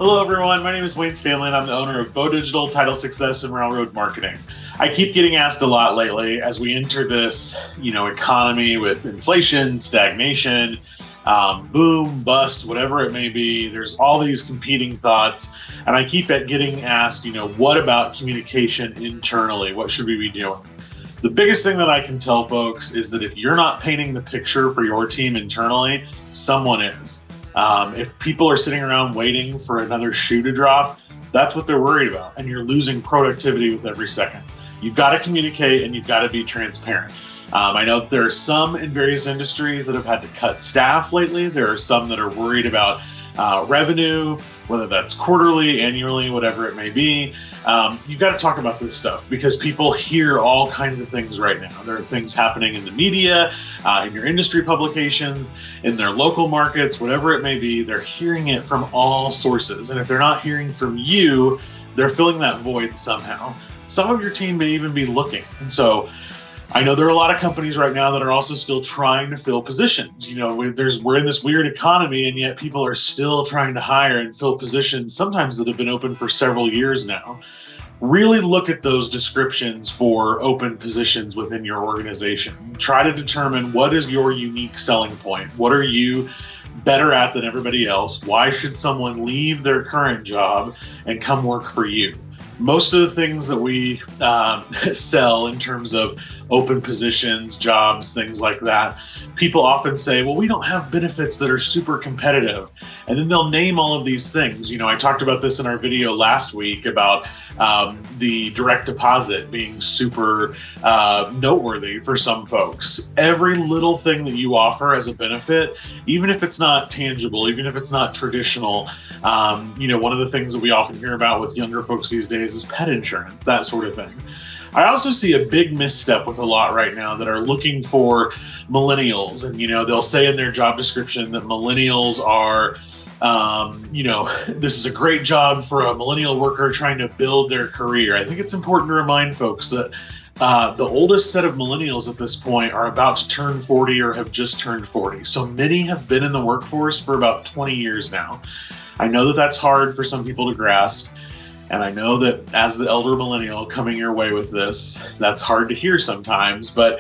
Hello, everyone. My name is Wayne Stanley, and I'm the owner of Bo Digital, Title Success, and Railroad Marketing. I keep getting asked a lot lately as we enter this, economy with inflation, stagnation, boom, bust, whatever it may be. There's all these competing thoughts, and I keep getting asked, what about communication internally? What should we be doing? The biggest thing that I can tell folks is that if you're not painting the picture for your team internally, someone is. If people are sitting around waiting for another shoe to drop, that's what they're worried about, and you're losing productivity with every second. You've got to communicate and you've got to be transparent. I know that there are some in various industries that have had to cut staff lately. There are some that are worried about revenue, whether that's quarterly, annually, whatever it may be. You've got to talk about this stuff because people hear all kinds of things right now. There are things happening in the media, in your industry publications, in their local markets, whatever it may be. They're hearing it from all sources. And if they're not hearing from you, they're filling that void somehow. Some of your team may even be looking. And so I know there are a lot of companies right now that are also still trying to fill positions. We're in this weird economy, and yet people are still trying to hire and fill positions, sometimes that have been open for several years now. Really look at those descriptions for open positions within your organization. Try to determine what is your unique selling point. What are you better at than everybody else? Why should someone leave their current job and come work for you? Most of the things that we sell in terms of open positions, jobs, things like that, people often say, well, we don't have benefits that are super competitive. And then they'll name all of these things. I talked about this in our video last week about the direct deposit being super noteworthy for some folks. Every little thing that you offer as a benefit, even if it's not tangible, even if it's not traditional, one of the things that we often hear about with younger folks these days is pet insurance, that sort of thing. I also see a big misstep with a lot right now that are looking for millennials. And, they'll say in their job description that millennials are, this is a great job for a millennial worker trying to build their career. I think it's important to remind folks that the oldest set of millennials at this point are about to turn 40 or have just turned 40. So many have been in the workforce for about 20 years now. I know that that's hard for some people to grasp. And I know that as the elder millennial coming your way with this, that's hard to hear sometimes, but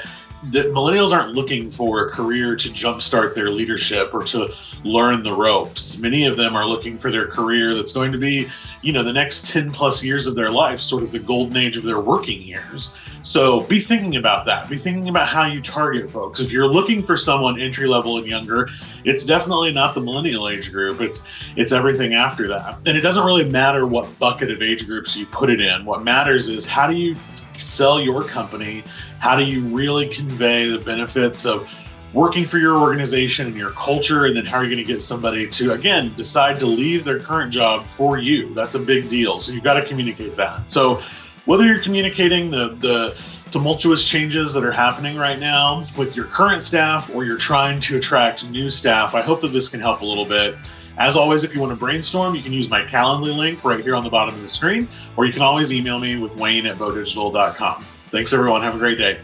the millennials aren't looking for a career to jumpstart their leadership or to learn the ropes. Many of them are looking for their career that's going to be, the next 10 plus years of their life, sort of the golden age of their working years. So be thinking about that. Be thinking about how you target folks. If you're looking for someone entry level and younger, it's definitely not the millennial age group. It's everything after that. And it doesn't really matter what bucket of age groups you put it in. What matters is how do you sell your company? How do you really convey the benefits of working for your organization and your culture? And then how are you going to get somebody to, again, decide to leave their current job for you? That's a big deal. So you've got to communicate that. So whether you're communicating the tumultuous changes that are happening right now with your current staff or you're trying to attract new staff, I hope that this can help a little bit. As always, if you want to brainstorm, you can use my Calendly link right here on the bottom of the screen, or you can always email me with Wayne@bodigital.com. Thanks, everyone. Have a great day.